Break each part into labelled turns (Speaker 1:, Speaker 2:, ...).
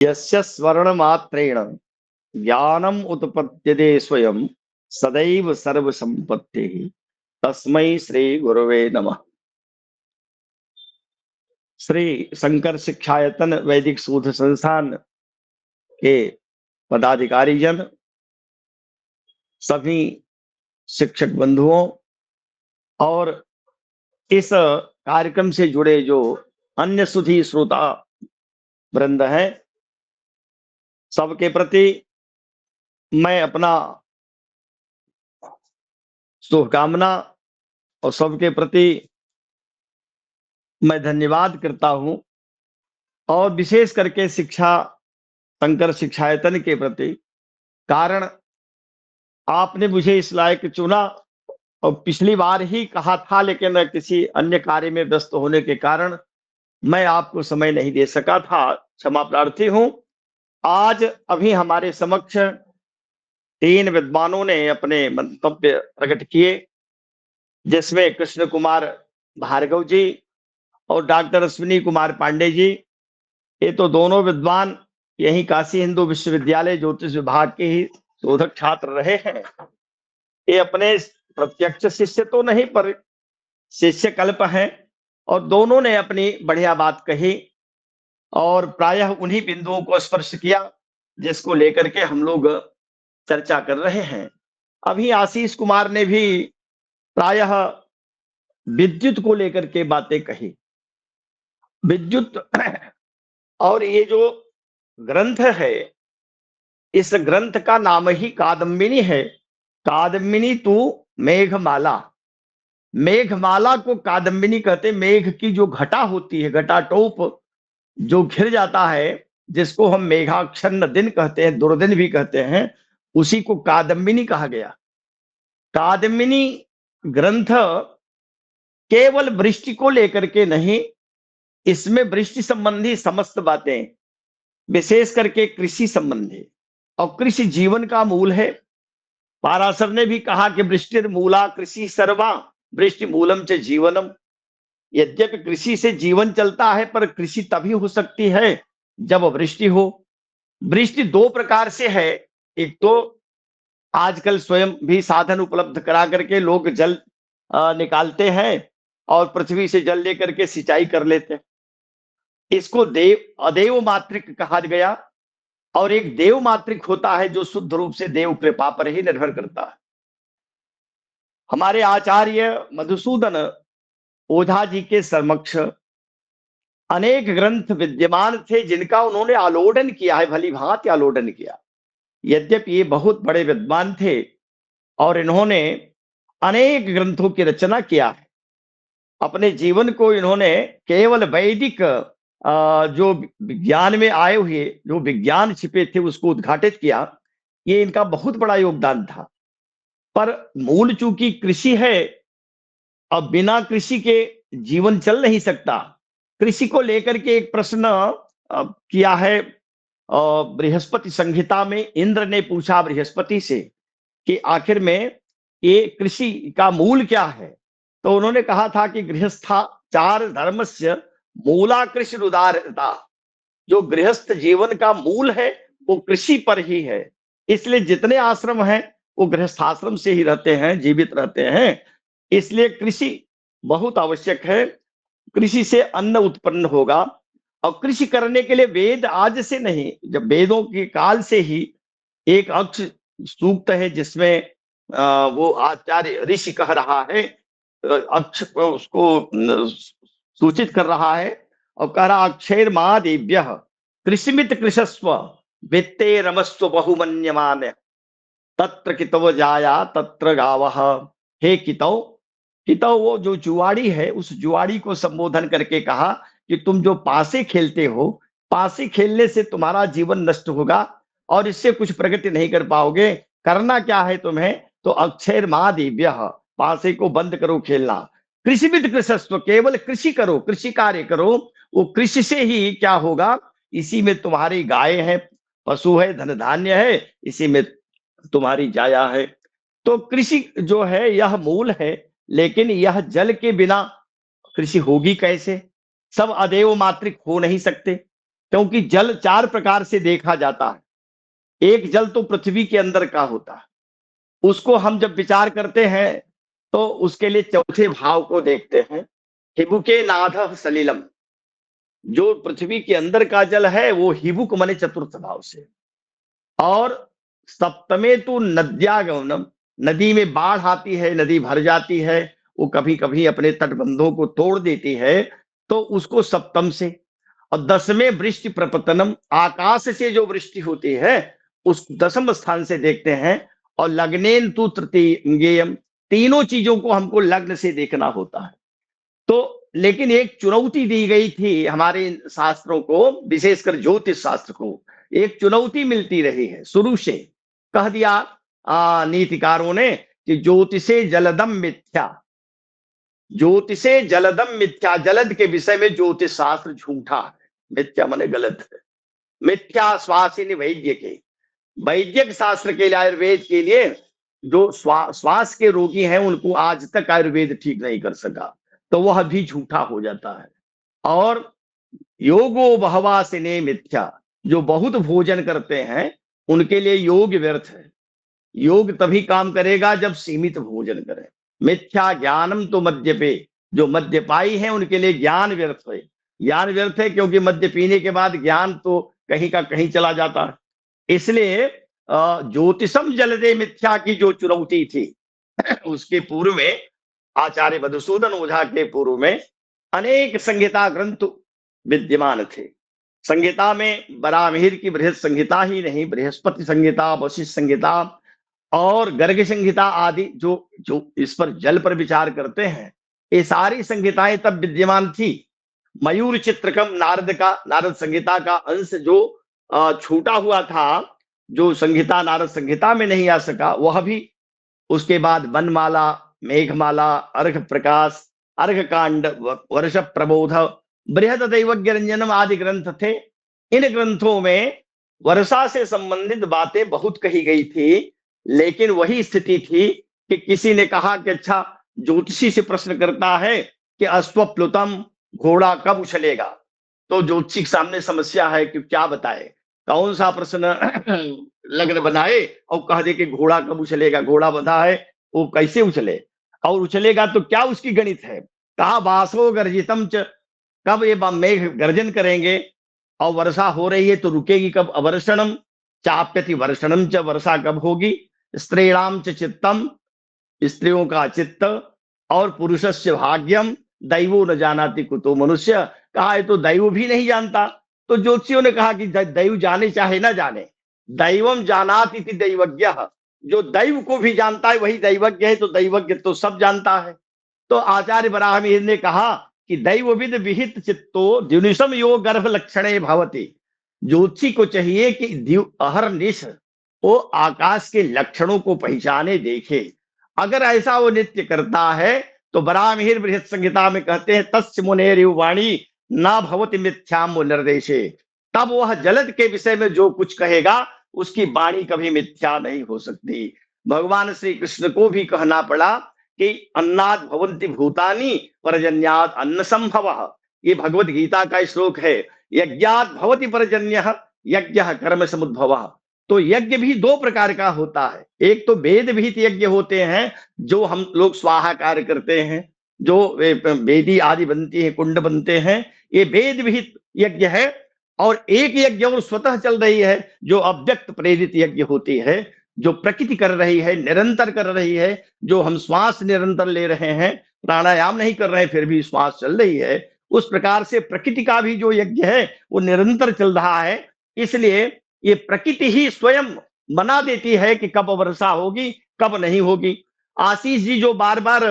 Speaker 1: यस्य स्वर्णमात्रेण ज्ञानम उत्पद्यते स्वयं सदैव सर्वसंपत्तिः तस्मै श्री गुरवे नमः। श्री शंकर शिक्षायतन वैदिक शोध संस्थान के पदाधिकारी जन, सभी शिक्षक बंधुओं और इस कार्यक्रम से जुड़े जो अन्य सुधी श्रोता वृंद हैं, सबके प्रति मैं अपना शुभकामना और सबके प्रति मैं धन्यवाद करता हूं। और विशेष करके शंकर शिक्षायतन के प्रति, कारण आपने मुझे इस लायक चुना। और पिछली बार ही कहा था, लेकिन किसी अन्य कार्य में व्यस्त होने के कारण मैं आपको समय नहीं दे सका था, क्षमा प्रार्थी हूं। आज अभी हमारे समक्ष 3 विद्वानों ने अपने मंतव्य प्रकट किए, जिसमें कृष्ण कुमार भार्गव जी और डॉक्टर अश्विनी कुमार पांडे जी। ये तो दोनों विद्वान यही काशी हिंदू विश्वविद्यालय ज्योतिष विभाग के ही शोधक छात्र रहे हैं। ये अपने प्रत्यक्ष शिष्य तो नहीं, पर शिष्य कल्प हैं, और दोनों ने अपनी बढ़िया बात कही और प्रायः उन्हीं बिंदुओं को स्पर्श किया जिसको लेकर के हम लोग चर्चा कर रहे हैं। अभी आशीष कुमार ने भी प्रायः विद्युत को लेकर के बातें कही। विद्युत और ये जो ग्रंथ है, इस ग्रंथ का नाम ही कादम्बिनी है। कादम्बिनी तू मेघमाला, मेघमाला को कादम्बिनी कहते। मेघ की जो घटा होती है, घटाटोप जो घिर जाता है, जिसको हम मेघाच्छन्न दिन कहते हैं, दुर्दिन भी कहते हैं, उसी को कादम्बिनी कहा गया। कादम्बिनी ग्रंथ केवल वृष्टि को लेकर के नहीं, इसमें वृष्टि संबंधी समस्त बातें, विशेष करके कृषि संबंधी, और कृषि जीवन का मूल है। पाराशर ने भी कहा कि वृष्टिर मूला कृषि सर्वा, वृष्टि मूलम च जीवनम। यद्यपि कृषि से जीवन चलता है, पर कृषि तभी हो सकती है जब वृष्टि हो। वृष्टि 2 प्रकार से है। एक तो आजकल स्वयं भी साधन उपलब्ध करा करके लोग जल निकालते हैं और पृथ्वी से जल लेकर के सिंचाई कर लेते हैं, इसको अदेव मात्रिक कहा गया। और एक देव मात्रिक होता है जो शुद्ध रूप से देव कृपा पर ही निर्भर करता है। हमारे आचार्य मधुसूदन ओझा जी के समक्ष अनेक ग्रंथ विद्यमान थे, जिनका उन्होंने आलोडन किया है, भली भांति आलोडन किया। यद्यपि ये बहुत बड़े विद्वान थे और इन्होंने अनेक ग्रंथों की रचना किया है। अपने जीवन को इन्होंने केवल वैदिक जो विज्ञान में आए हुए जो विज्ञान छिपे थे उसको उद्घाटित किया। ये इनका बहुत बड़ा योगदान था। पर मूल चूंकि कृषि है, अब बिना कृषि के जीवन चल नहीं सकता। कृषि को लेकर के एक प्रश्न किया है बृहस्पति संहिता में। इंद्र ने पूछा बृहस्पति से कि आखिर में ये कृषि का मूल क्या है। तो उन्होंने कहा था कि गृहस्थाचार धर्मस्य मूला कृषि उदारता। जो गृहस्थ जीवन का मूल है वो कृषि पर ही है। इसलिए जितने आश्रम हैं वो गृहस्थाश्रम से ही रहते हैं, जीवित रहते हैं। इसलिए कृषि बहुत आवश्यक है। कृषि से अन्न उत्पन्न होगा, और कृषि करने के लिए वेद आज से नहीं, जब वेदों के काल से ही एक अक्ष सूक्त है जिसमें वो आचार्य ऋषि कह रहा है, अक्ष को उसको सूचित कर रहा है और कह रहा अक्षर महादेव्य कृषिमित कृषस्व वित्ते रमस्व बहुमन्यमान तत्र कितव जाया तत्र गावः। हे कितव, कितव वो जो जुआड़ी है, उस जुआड़ी को संबोधन करके कहा कि तुम जो पासे खेलते हो, पासे खेलने से तुम्हारा जीवन नष्ट होगा और इससे कुछ प्रगति नहीं कर पाओगे। करना क्या है तुम्हें, तो अक्षर महादेव्य, पासे को बंद करो खेलना। कृषिविद कृषस्व, केवल कृषि करो, कृषि कार्य करो। वो कृषि से ही क्या होगा, इसी में तुम्हारी गाय है, पशु है, धन धान्य है, इसी में तुम्हारी जाया है। तो कृषि जो है यह मूल है, लेकिन यह जल के बिना कृषि होगी कैसे। सब अदेव मात्रिक हो नहीं सकते। क्योंकि जल 4 प्रकार से देखा जाता है। एक जल तो पृथ्वी के अंदर का होता है, उसको हम जब विचार करते हैं तो उसके लिए चौथे भाव को देखते हैं, हिबुके नादः सलिलम। जो पृथ्वी के अंदर का जल है वो हिबुक माने चतुर्थ भाव से। और सप्तमे तो नद्यागमनम, नदी में बाढ़ आती है, नदी भर जाती है, वो कभी कभी अपने तटबंधों को तोड़ देती है, तो उसको सप्तम से। और 10वें वृष्टि प्रपतनम, आकाश से जो वृष्टि होती है उस 10वें स्थान से देखते हैं। और लग्नेन तु तृतीयम, तीनों चीजों को हमको लग्न से देखना होता है। तो लेकिन एक चुनौती दी गई थी हमारे शास्त्रों को, विशेषकर ज्योतिष शास्त्र को एक चुनौती मिलती रही है शुरू से। कह दिया नीतिकारों ने कि ज्योतिषे जलदम मिथ्या, ज्योतिषे जलदम मिथ्या, जलद के विषय में ज्योतिष शास्त्र झूठा है। मिथ्या माने गलत है। मिथ्या श्वासिनी वैद्य के, वैद्यक शास्त्र के लिए, आयुर्वेद के लिए, जो श्वास के रोगी हैं उनको आज तक आयुर्वेद ठीक नहीं कर सका, तो वह भी झूठा हो जाता है। और योगो बहवासिने मिथ्या, जो बहुत भोजन करते हैं उनके लिए योग व्यर्थ है। योग तभी काम करेगा जब सीमित भोजन करें। मिथ्या ज्ञानम तो मद्यपे, जो मद्यपाई है उनके लिए ज्ञान व्यर्थ है। ज्ञान व्यर्थ है क्योंकि मद्य पीने के बाद ज्ञान तो कहीं का कहीं चला जाता है। इसलिए ज्योतिषम जलदे मिथ्या की जो चुनौती थी उसके पूर्व में आचार्य मधुसूदन ओझा के पूर्व में अनेक संहिता ग्रंथ विद्यमान थे। संहिता में बरामिहिर की बृहद संहिता ही नहीं, बृहस्पति संहिता, वशिष्ठ संहिता और गर्ग संहिता आदि जो जो इस पर जल पर विचार करते हैं, ये सारी संहिताएं तब विद्यमान थी। मयूर चित्रकम नारद का, नारद संहिता का अंश जो छूटा हुआ था, जो संहिता नारद संहिता में नहीं आ सका, वह भी। उसके बाद वनमाला, मेघमाला, अर्घ प्रकाश, अर्घ कांड, वर्ष प्रबोध, बृहद दैवज्ञ रंजनम आदि ग्रंथ थे। इन ग्रंथों में वर्षा से संबंधित बातें बहुत कही गई थी, लेकिन वही स्थिति थी कि किसी ने कहा कि अच्छा, ज्योतिषी से प्रश्न करता है कि अश्वप्लुतम, घोड़ा कब उछलेगा। तो ज्योतिषी के सामने समस्या है कि क्या बताए, कौन सा प्रश्न लग्न बनाए और कह दे कि घोड़ा कब उछलेगा। घोड़ा बंधा है, वो कैसे उछले, और उछलेगा तो क्या उसकी गणित है। कहा वासो गर्जितम च, कब ये मेघ गर्जन करेंगे, और वर्षा हो रही है तो रुकेगी कब। अवर्षणम चाप्यति वर्षणम च, वर्षा कब होगी। स्त्रीणाम च चित्तम, स्त्रियों का चित्त। और पुरुषस्य भाग्यम, दैवो न जानाति कुतो मनुष्य, कहा है तो दैव भी नहीं जानता। तो ज्योतिषियों ने कहा कि दैव जाने चाहे ना जाने, दैवम जानाति दैवज्ञ, जो दैव को भी जानता है वही दैवज्ञ है, तो दैवज्ञ तो सब जानता है। तो आचार्य बराहमिहिर ने कहा कि दैवविद विहित चित्तो द्युनिशम योग गर्भ लक्षणे भवति, ज्योतिषी को चाहिए कि अहरनिश वो आकाश के लक्षणों को पहचाने, देखे। अगर ऐसा वो नित्य करता है तो बराहमिहिर बृहत संहिता में कहते हैं तस्य मुनेरिव वाणी न भवति मिथ्याम निर्देशे, तब वह जलद के विषय में जो कुछ कहेगा उसकी वाणी कभी मिथ्या नहीं हो सकती। भगवान श्री कृष्ण को भी कहना पड़ा कि अन्नाद भवन्ति भूतानि पर्जन्याद अन्न संभवः, ये भगवत गीता का श्लोक है। यज्ञात भवति पर्जन्यः, यज्ञ कर्म समुद्भवः। तो यज्ञ भी दो प्रकार का होता है। एक तो वेद विहित यज्ञ होते हैं, जो हम लोग स्वाहा कार्य करते हैं, जो वेदी आदि बनती है, कुंड बनते हैं, ये वेद विहित यज्ञ है। और एक यज्ञ और स्वतः चल रही है, जो अव्यक्त प्रेरित यज्ञ होती है, जो प्रकृति कर रही है, निरंतर कर रही है। जो हम श्वास निरंतर ले रहे हैं, प्राणायाम नहीं कर रहे हैं फिर भी श्वास चल रही है, उस प्रकार से प्रकृति का भी जो यज्ञ है वो निरंतर चल रहा है। इसलिए ये प्रकृति ही स्वयं बना देती है कि कब वर्षा होगी, कब नहीं होगी। आशीष जी जो बार बार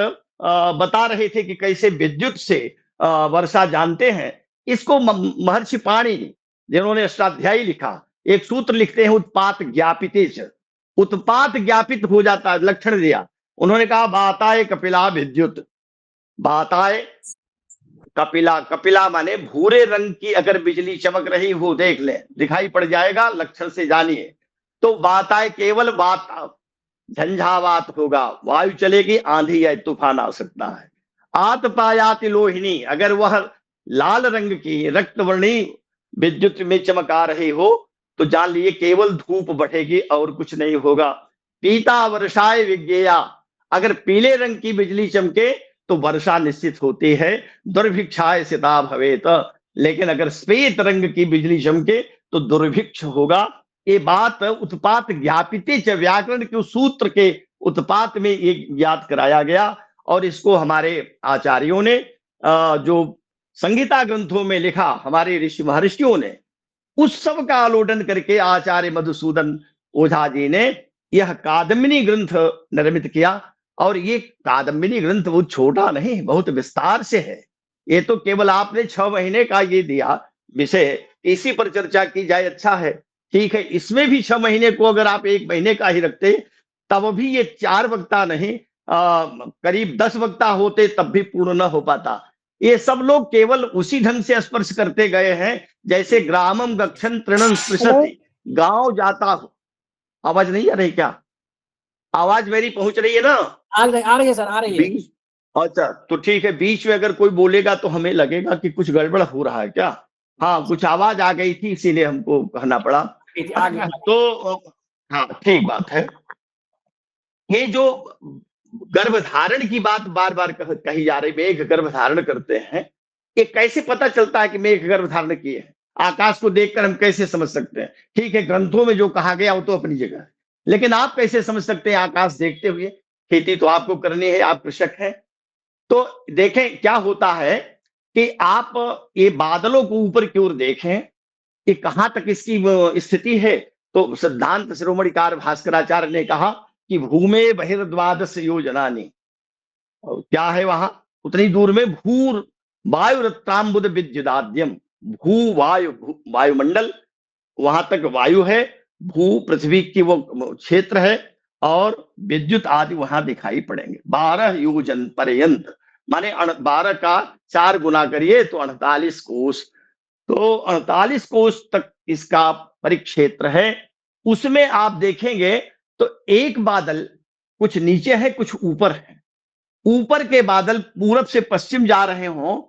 Speaker 1: बता रहे थे कि कैसे विद्युत से वर्षा जानते हैं, इसको महर्षि पाणिनि जिन्होंने अष्टाध्यायी लिखा, एक सूत्र लिखते हैं उत्पात ज्ञापितेच, उत्पात ज्ञापित हो जाता है, लक्षण दिया। उन्होंने कहा बाताए कपिला विद्युत, बाताए कपिला, कपिला माने भूरे रंग की अगर बिजली चमक रही हो, देख ले दिखाई पड़ जाएगा, लक्षण से जानिए। तो बाताए केवल बात, झंझावात होगा, वायु चलेगी, आंधी या तूफान आ सकता है। आतपायाति लोहिनी, अगर वह लाल रंग की रक्तवर्णी विद्युत में चमका रहे हो तो जान लिए केवल धूप बढ़ेगी और कुछ नहीं होगा। पीता वर्षाय विज्ञेया, अगर पीले रंग की बिजली चमके तो वर्षा निश्चित होती है। दुर्भिक्षाय सिता भवेत, लेकिन अगर श्वेत रंग की बिजली चमके तो दुर्भिक्ष होगा। ये बात उत्पात ज्ञापिते च, व्याकरण के उस सूत्र के उत्पात में ये ज्ञात कराया गया। और इसको हमारे आचार्यों ने जो संगीता ग्रंथों में लिखा, हमारे ऋषि महर्षियों ने उस सब का आलोडन करके आचार्य मधुसूदन ओझा जी ने यह कादम्बिनी ग्रंथ निर्मित किया। और ये कादम्बिनी ग्रंथ वो छोटा नहीं, बहुत विस्तार से है। ये तो केवल आपने 6 महीने का ये दिया विषय, इसी पर चर्चा की जाए अच्छा है। ठीक है, इसमें भी 6 महीने को अगर आप 1 महीने का ही रखते तब भी ये 4 वक्ता नहीं, करीब 10 वक्ता होते तब भी पूर्ण न हो पाता। ये सब लोग केवल उसी ढंग से स्पर्श करते गए हैं जैसे ग्रामम गच्छन् तृणं
Speaker 2: हेलो।
Speaker 1: स्पृशति, गांव जाता हो। आवाज नहीं आ रही क्या? आवाज मेरी पहुंच रही है ना?
Speaker 2: आ रही है सर, आ रही है।
Speaker 1: बीच, अच्छा तो ठीक है, बीच में अगर कोई बोलेगा तो हमें लगेगा कि कुछ गड़बड़ हो रहा है क्या। हाँ, कुछ आवाज आ गई थी इसीलिए हमको कहना पड़ा।
Speaker 2: आ गया।
Speaker 1: तो हाँ ठीक बात है। ये जो गर्भधारण की बात बार बार कही जा रही, मेघ गर्भधारण करते हैं, ये कैसे पता चलता है कि मेघ गर्भधारण किए हैं? आकाश को देखकर हम कैसे समझ सकते हैं? ठीक है, ग्रंथों में जो कहा गया वो तो अपनी जगह है, लेकिन आप कैसे समझ सकते हैं आकाश देखते हुए? खेती तो आपको करनी है, आप कृषक हैं। तो देखें क्या होता है कि आप ये बादलों को ऊपर की ओर देखें कि कहां तक इसकी स्थिति है। तो सिद्धांत शिरोमणिकार भास्कराचार्य ने कहा कि भूमे बहिर्द्वादश योजनानि, और क्या है वहां उतनी दूर में? भूर वायु रत्ताम्बुद विद्युदाद्यम, भू वायु, वायुमंडल, वहां तक वायु है, भू पृथ्वी की वो क्षेत्र है, और विद्युत आदि वहां दिखाई पड़ेंगे। 12 योजन पर्यंत, माने 12 का 4 गुना करिए तो 48 कोस। तो 48 कोस तक इसका परिक्षेत्र है। उसमें आप देखेंगे तो एक बादल कुछ नीचे है कुछ ऊपर है। ऊपर के बादल पूरब से पश्चिम जा रहे हों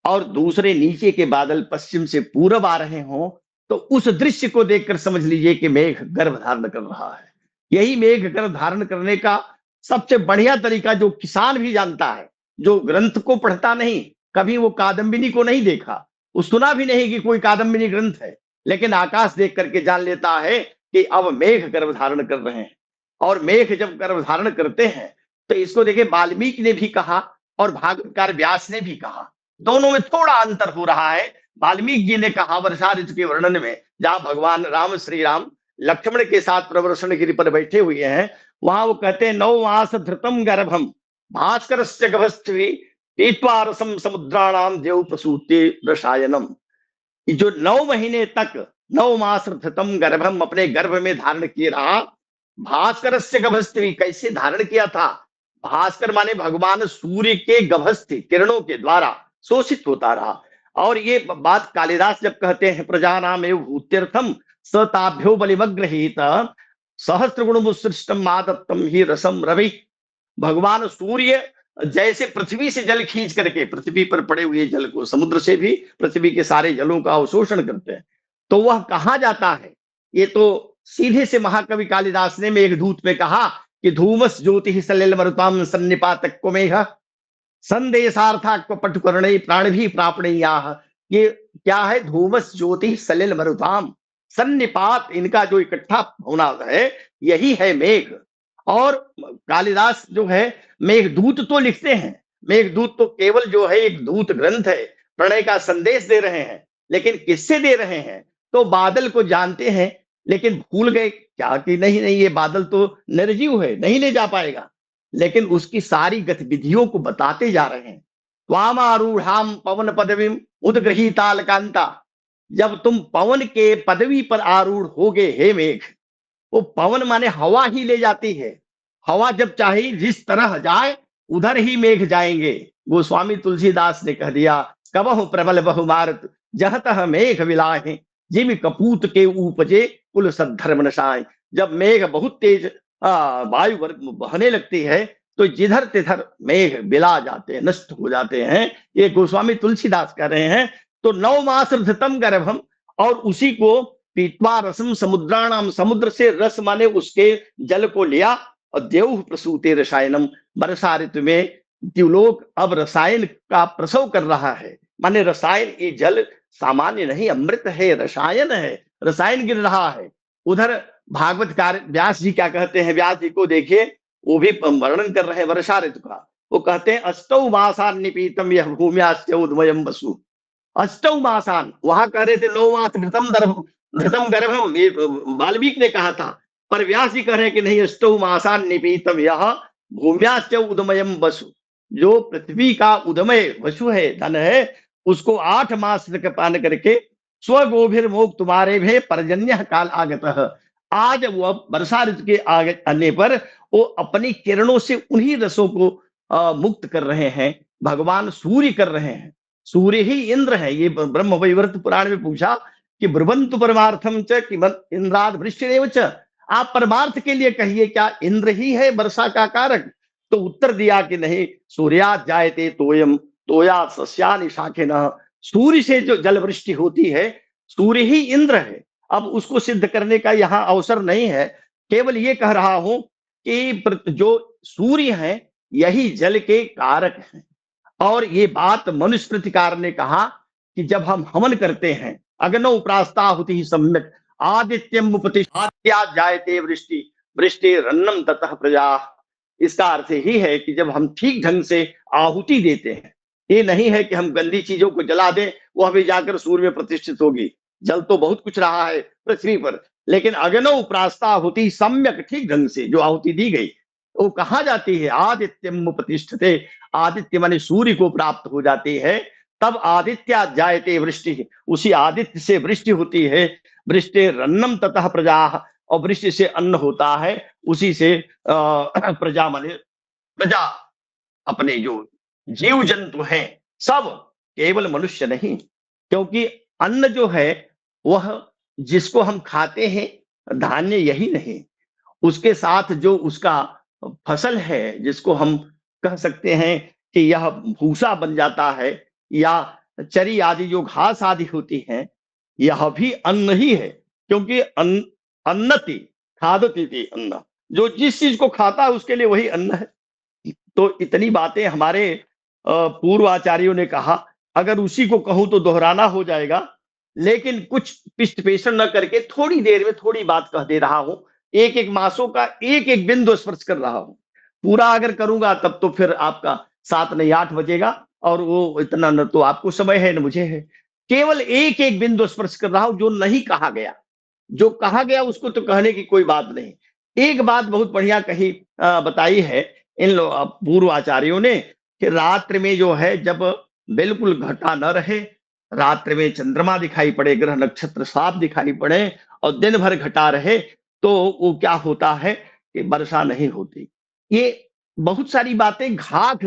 Speaker 1: और दूसरे नीचे के बादल पश्चिम से पूरब आ रहे हों, तो उस दृश्य को देखकर समझ लीजिए कि मेघ गर्भ धारण कर रहा है। यही मेघ गर्भ धारण करने का सबसे बढ़िया तरीका जो किसान भी जानता है, जो ग्रंथ को पढ़ता नहीं, कभी वो कादम्बिनी को नहीं देखा, वो सुना भी नहीं कि कोई कादम्बिनी ग्रंथ है, लेकिन आकाश देख करके जान लेता है कि अब मेघ गर्भ धारण कर रहे हैं। और मेघ जब गर्भ धारण करते हैं तो इसको देखिए, वाल्मीकि ने भी कहा और भागवतकार व्यास ने भी कहा, दोनों में थोड़ा अंतर हो रहा है। वाल्मीकि जी ने कहा वर्षा ऋतु के वर्णन में, जहां भगवान राम, श्री राम लक्ष्मण के साथ प्रवर्षण गिरि पर बैठे हुए हैं, वहां वो कहते हैं 9 मास धृतम गर्भम भास्कर गभस्वी पीत्वा रसम समुद्राणाम देव प्रसूते रसायनम। जो 9 महीने तक 9 मास धृतम गर्भम अपने गर्भ में धारण किए रहा, भास्कर से गभस्वी, कैसे धारण किया था? भास्कर माने भगवान सूर्य के गभस्थ किरणों के द्वारा शोषित होता रहा। और ये बात कालिदास जब कहते हैं प्रजा नाम एवं भूत्यर्थम सताभ्यो बलिमग्रहीत सहस्त्र गुण मुसृष्टम मादत्तम ही रसम रवि। भगवान सूर्य जैसे पृथ्वी से जल खींच करके पृथ्वी पर पड़े हुए जल को, समुद्र से भी पृथ्वी के सारे जलों का अवशोषण करते हैं, तो वह कहा जाता है। ये तो सीधे से महाकवि कालिदास ने मेघदूत में कहा कि धूमस ज्योति सलिल मरुताम सन्निपातक को मेघ संदेशार्थाक्व पटुकर्णे प्राण भी प्रापणीयाः। ये क्या है? धूमस ज्योति सलिल मरुताम सन्निपात, इनका जो इकट्ठा होना है यही है मेघ। और कालिदास जो है मेघदूत तो लिखते हैं, मेघदूत तो केवल जो है एक दूत ग्रंथ है, प्रणय का संदेश दे रहे हैं, लेकिन किससे दे रहे हैं? तो बादल को जानते हैं, लेकिन भूल गए क्या कि नहीं नहीं ये बादल तो निर्जीव है, नहीं ले जा पाएगा, लेकिन उसकी सारी गतिविधियों को बताते जा रहे हैं। त्वामारूढ़ाम पवन पदवी उदग्रहीताल कांता, जब तुम पवन के पदवी पर आरूढ़ होगे हे मेघ, वो पवन माने हवा ही ले जाती है। हवा जब चाहे जिस तरह जाए उधर ही मेघ जाएंगे। गोस्वामी तुलसीदास ने कह दिया, कबहु प्रबल बहुमारत जह तह मेघ विलाहे, जिम कपूत के उपजे कुल सद्धर्म नशाए। जब मेघ बहुत तेज वायु बहने लगती है तो जिधर तिधर मेघ बिला जाते हैं, नष्ट हो जाते हैं। ये गोस्वामी तुलसीदास कह रहे हैं। तो 9 मास धृतम गर्भम, और उसी को पीत्वा रसम समुद्राणाम, समुद्र से रस माने उसके जल को लिया, और देव प्रसूते रसायनम, वर्षा ऋतु में द्युलोक अब रसायन का प्रसव कर रहा है। माने रसायन, ये जल सामान्य नहीं, अमृत है, रसायन है, रसायन गिर रहा है। उधर भागवत कार्य व्यास जी क्या कहते हैं, व्यास जी को देखिए, वो भी वर्णन कर रहे हैं वर्षा ऋतु का। वो कहते हैं अष्टौ मासान निपीतम यह भूम्यास्य उद्वयम वसु। अष्टौ मासान, वहां कह रहे थे 9 मास घृतम गर्भम, ये वाल्मीकि ने कहा था, पर व्यास जी कह रहे हैं कि नहीं, अष्टौ मासान निपीतम यह भूम्यास्य उदमयम वसु, जो पृथ्वी का उदमय वसु है, धन है, उसको 8 मास तक पान करके स्वगोभिर मोक तुम्हारे भे पर्जन्य काल आगत। आज वो वर्षा ऋतु के आने पर वो अपनी किरणों से उन्हीं रसों को मुक्त कर रहे हैं, भगवान सूर्य कर रहे हैं। सूर्य ही इंद्र है। ये ब्रह्म वैवर्त पुराण में पूछा कि ब्रुवंतु परमार्थम च कि इंद्राद वृष्टिरेव च, आप परमार्थ के लिए कहिए, क्या इंद्र ही है वर्षा का कारक? तो उत्तर दिया कि नहीं, सूर्यात जायते तोयम तोया सस्यानि शाखिनः, सूर्य से जो जल वृष्टि होती है, सूर्य ही इंद्र है। अब उसको सिद्ध करने का यहाँ अवसर नहीं है, केवल ये कह रहा हूं कि जो सूर्य है यही जल के कारक हैं। और ये बात मनुस्मृतिकार ने कहा कि जब हम हवन करते हैं, अग्नौ प्रास्ताहुति सम्यक आदित्यम उपतिष्ठत्या जायते वृष्टि वृष्टि रन्नम ततः प्रजा। इसका अर्थ ही है कि जब हम ठीक ढंग से आहुति देते हैं, ये नहीं है कि हम गंदी चीजों को जला दें, वो हमें जाकर सूर्य में प्रतिष्ठित होगी। जल तो बहुत कुछ रहा है पृथ्वी पर, लेकिन अग्नौ प्रास्ताहुति सम्यक, ठीक ढंग से जो आहुति दी गई वो कहा जाती है आदित्यम उपतिष्ठते, आदित्य माने सूर्य को प्राप्त हो जाती है, तब आदित्या जायते वृष्टि, उसी आदित्य से वृष्टि होती है। वृष्टि रन्नम ततः प्रजा, और वृष्टि से अन्न होता है, उसी से प्रजा माने प्रजा, अपने जो जीव जंतु हैं सब, केवल मनुष्य नहीं, क्योंकि अन्न जो है वह जिसको हम खाते हैं, धान्य यही नहीं, उसके साथ जो उसका फसल है, जिसको हम कह सकते हैं कि यह भूसा बन जाता है, या चरी आदि जो घास आदि होती है, यह भी अन्न ही है। क्योंकि अन्नति खादति थी, अन्न जो जिस चीज को खाता है उसके लिए वही अन्न है। तो इतनी बातें हमारे पूर्व आचार्यों ने कहा, अगर उसी को कहूं तो दोहराना हो जाएगा, लेकिन कुछ पिष्ट पेषण न करके थोड़ी देर में थोड़ी बात कह दे रहा हूं, एक एक मासों का एक एक बिंदु स्पर्श कर रहा हूं। पूरा अगर करूंगा तब तो फिर आपका 7 नहीं 8 बजेगा, और वो इतना न तो आपको समय है न मुझे है। केवल एक एक बिंदु स्पर्श कर रहा हूं, जो नहीं कहा गया, जो कहा गया उसको तो कहने की कोई बात नहीं। एक बात बहुत बढ़िया कही बताई है इन पूर्व आचार्यों ने, कि रात्रि में जो है, जब बिल्कुल घटा न रहे, रात्रि में चंद्रमा दिखाई पड़े, ग्रह नक्षत्र साफ दिखाई पड़े, और दिन भर घटा रहे, तो वो क्या होता है कि वर्षा नहीं होती। ये बहुत सारी बातें घाघ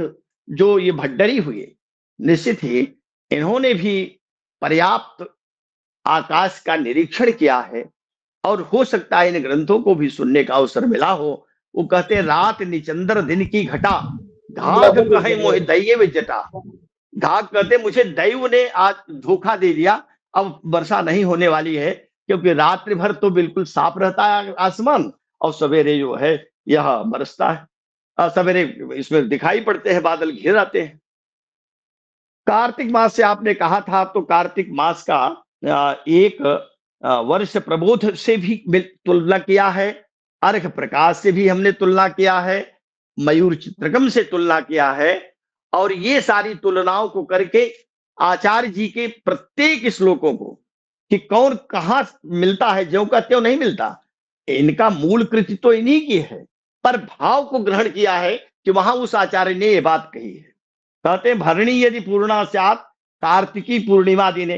Speaker 1: जो ये भड्डरी हुए, निश्चित ही इन्होंने भी पर्याप्त आकाश का निरीक्षण किया है, और हो सकता है इन ग्रंथों को भी सुनने का अवसर मिला हो। वो कहते हैं रात निचंद्र दिन की घटा, घाघ कहे मोहि दैव जटा। घाघ कहते मुझे दैव ने आज धोखा दे दिया, अब वर्षा नहीं होने वाली है, क्योंकि रात्रि भर तो बिल्कुल साफ रहता है आसमान, और सवेरे जो है यह बरसता है, सवेरे इसमें दिखाई पड़ते हैं, बादल घिर आते हैं। कार्तिक मास से आपने कहा था, तो कार्तिक मास का एक वर्ष प्रबोध से भी तुलना किया है, अर्घ प्रकाश से भी हमने तुलना किया है, मयूर चित्रकम से तुलना किया है, और ये सारी तुलनाओं को करके आचार्य जी के प्रत्येक श्लोकों को कि कौन कहां मिलता है, ज्यों का त्यों नहीं मिलता, इनका मूल कृति तो इन्हीं की है, पर भाव को ग्रहण किया है कि वहां उस आचार्य ने ये बात कही है। कहते भरणी यदि पूर्णा स्यात् कार्तिकी पूर्णिमा दिने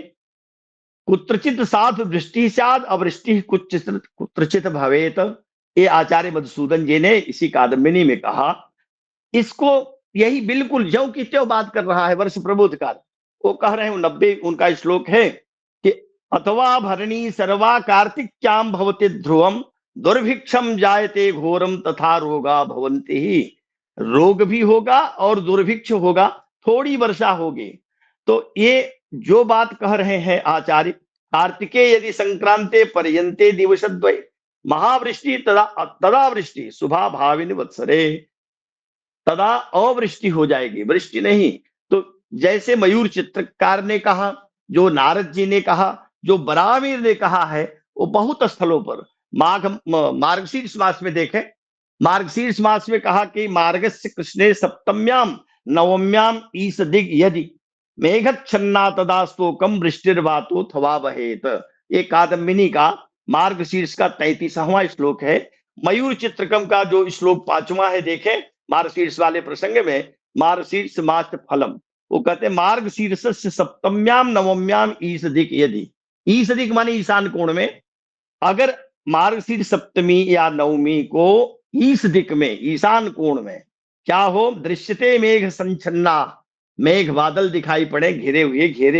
Speaker 1: कुत्रचित साधु वृष्टि स्यात् अवृष्टि कुत्रचित भवेत। ये आचार्य मधुसूदन जी ने इसी कादम्बिनी में कहा। इसको यही बिल्कुल ज्यों की त्यों बात कर रहा है वर्ष प्रबोध काल। वो कह रहे हैं 90 उनका श्लोक है कि अथवा भरणी सर्वा कार्तिक्याम भवति ध्रुवम दुर्भिक्षम जायते घोरम तथा रोगा भवन्ति ही। रोग भी होगा और दुर्भिक्ष होगा, थोड़ी वर्षा होगी। तो ये जो बात कह रहे हैं आचार्य, कार्तिके यदि संक्रांते पर्यंते दिवसद्वय महावृष्टि तदा तदा वृष्टि शुभा भाविनी वत्सरे, तदा अवृष्टि हो जाएगी, वृष्टि नहीं। तो जैसे मयूर चित्रकार ने कहा, जो नारद जी ने कहा, जो बरावीर ने कहा है, वो बहुत स्थलों पर मार्गशीर्ष मास में देखें, मार्गशीर्ष मास में कहा कि मार्गस्य कृष्णे सप्तम्याम नवम्याम ईश दिग यदि मेघच्छन्ना तदा स्तोकम वृष्टिर्वातो थवा वहेत। ये कादम्बिनी का मार्गशीर्ष का 33वां श्लोक है। मयूर चित्रकम का जो श्लोक 5वां है देखें, मार्गशीर्ष वाले प्रसंग में, मार्गशीर्ष मास फलम, वो कहते हैं मार्गशीर्ष सप्तम्याम नवम्याम ईश दिक यदि, ईश दिक माने ईशान कोण में, अगर मार्गशीर्ष सप्तमी या नवमी को ईश दिक में, ईशान कोण में क्या हो, दृश्यते मेघ संचन्ना, मेघ बादल दिखाई पड़े घेरे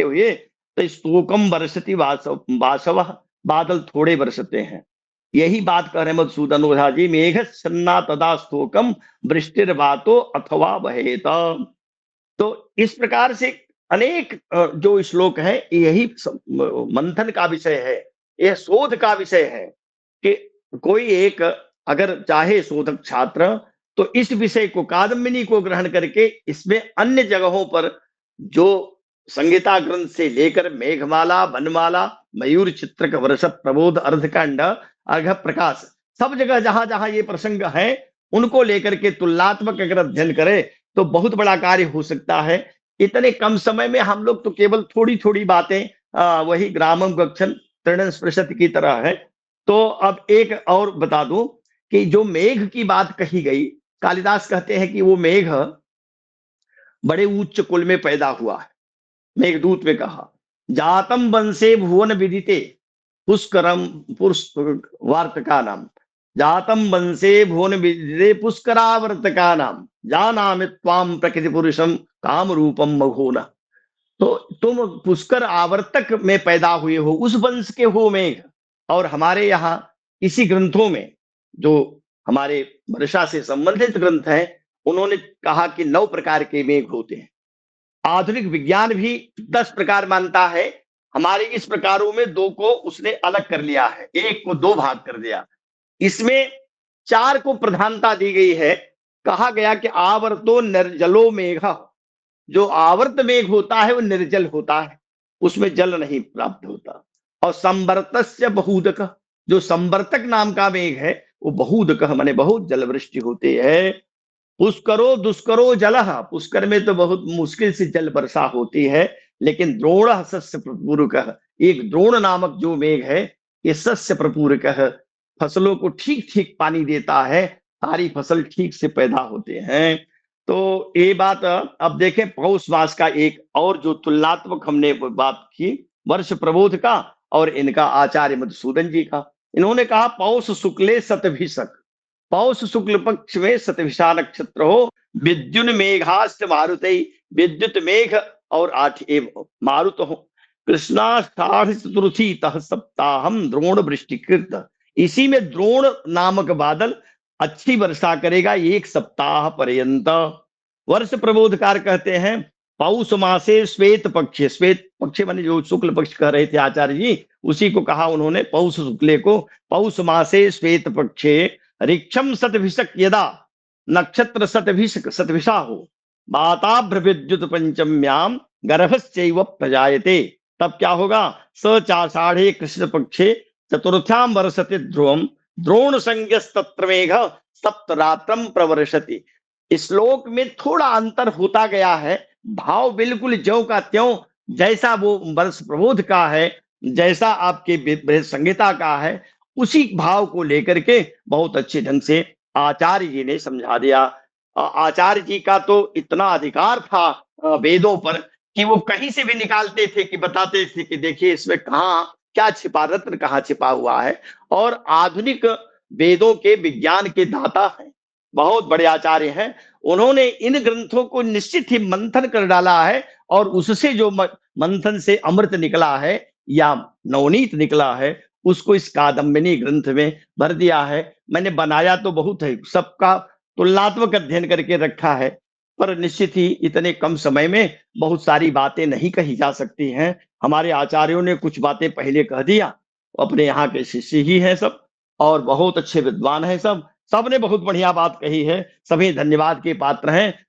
Speaker 1: हुए, तो स्तोकम बरसती वासव, बादल थोड़े बरसते हैं। यही बात कह रहे हैं मधुसूदन ओझा जी, मेघ सन्ना तदा स्तोकम वृष्टिर्वातो अथवा वहेत। तो इस प्रकार से अनेक जो श्लोक है, यही मंथन का विषय है, यह शोध का विषय है कि कोई एक अगर चाहे शोधक छात्र तो इस विषय को, कादम्बिनी को ग्रहण करके इसमें अन्य जगहों पर जो संगीता ग्रंथ से लेकर मेघमाला, वनमाला, मयूर चित्रक, वर्ष प्रबोध, अर्धकांड, अर्घ प्रकाश, सब जगह जहां जहां ये प्रसंग है उनको लेकर के तुलनात्मक अगर अध्ययन करें तो बहुत बड़ा कार्य हो सकता है। इतने कम समय में हम लोग तो केवल थोड़ी थोड़ी बातें, वही ग्रामम गच्छन् तृणं स्पृशति की तरह है। तो अब एक और बता दूं कि जो मेघ की बात कही गई, कालिदास कहते हैं कि वो मेघ बड़े उच्च कुल में पैदा हुआ है। मेघदूत में कहा, जातम वंशे भुवन विदिते पुष्करम वार्तका नाम, जातम वंशे भुवन विदिते पुष्करावर्तका नाम, जानामि त्वाम प्रकृति पुरुषम काम रूपम मघोन। तो तुम पुष्कर आवर्तक में पैदा हुए हो, उस वंश के हो मेघ। और हमारे यहाँ इसी ग्रंथों में, जो हमारे वर्षा से संबंधित ग्रंथ हैं, उन्होंने कहा कि 9 प्रकार के मेघ होते हैं। आधुनिक विज्ञान भी 10 प्रकार मानता है, हमारे इस प्रकारों में 2 को उसने अलग कर लिया है, 1 को 2 भाग कर दिया। इसमें 4 को प्रधानता दी गई है। कहा गया कि आवर्तो निर्जलो मेघ, जो आवर्त मेघ होता है वो निर्जल होता है, उसमें जल नहीं प्राप्त होता। और संवर्तस्य बहुदक, जो संवर्तक नाम का मेघ है वो बहुदक माने बहुत जल वृष्टि होती है। पुष्करो दुष्करो जलः, पुष्कर में तो बहुत मुश्किल से जल वर्षा होती है, लेकिन द्रोण सस्य प्रपूरकः, एक द्रोण नामक जो मेघ है ये सस्य प्रपूरकः, फसलों को ठीक ठीक पानी देता है, सारी फसल ठीक से पैदा होते हैं। तो ये बात अब देखें, पौष मास का एक और जो तुलनात्मक हमने बात की, वर्ष प्रबोध का और इनका आचार्य मधुसूदन जी का, इन्होंने कहा पौष शुक्ले शतभिषक, पौष शुक्ल पक्ष में शतभिषा नक्षत्र हो, विद्युन मेघास्त मारुतई, विद्युत मेघ और 8 मारुत हो, कृष्णाषाढ़ चतुर्थी तह सप्ताहम द्रोण वृष्टिकृत, इसी में द्रोण नामक बादल अच्छी वर्षा करेगा 1 सप्ताह पर्यंत। वर्ष प्रबोधकार कहते हैं पौष मासे श्वेत पक्ष, श्वेत पक्ष माने जो शुक्ल पक्ष कह रहे थे आचार्य जी, उसी को कहा उन्होंने पौष शुक्ले को, पौष मासे श्वेत पक्षे ऋक्षम शतभिषक यदा, नक्षत्र शतभिषक शतभिषा हो, वाताभ्र विद्युत पंचम्याम गर्भश्चैव प्रजायते, तब क्या होगा, स चाषाढ़े कृष्ण पक्षे चतुर्थ्याम वर्षते ध्रुवम, द्रोण संज्ञस्तत्र मेघ सप्तरात्रम प्रवर्षति। श्लोक में थोड़ा अंतर होता गया है, भाव बिल्कुल ज्यों का त्यों, जैसा वो वर्ष प्रबोध का है, जैसा आपके बृहद संहिता का है, उसी भाव को लेकर के बहुत अच्छे ढंग से आचार्य जी ने समझा दिया। आचार्य जी का तो इतना अधिकार था वेदों पर कि वो कहीं से भी निकालते थे कि बताते थे कि देखिए इसमें कहाँ क्या छिपा, रत्न कहाँ छिपा हुआ है। और आधुनिक वेदों के विज्ञान के दाता हैं, बहुत बड़े आचार्य हैं, उन्होंने इन ग्रंथों को निश्चित ही मंथन कर डाला है, और उससे जो मंथन से अमृत निकला है या नवनीत निकला है, उसको इस कादम्बिनी ग्रंथ में भर दिया है। मैंने बनाया तो बहुत है, सबका तुलनात्मक अध्ययन करके रखा है, पर निश्चित ही इतने कम समय में बहुत सारी बातें नहीं कही जा सकती हैं। हमारे आचार्यों ने कुछ बातें पहले कह दिया, अपने यहाँ के शिष्य ही हैं सब और बहुत अच्छे विद्वान हैं सब। सबने बहुत बढ़िया बात कही है, सभी धन्यवाद के पात्र हैं।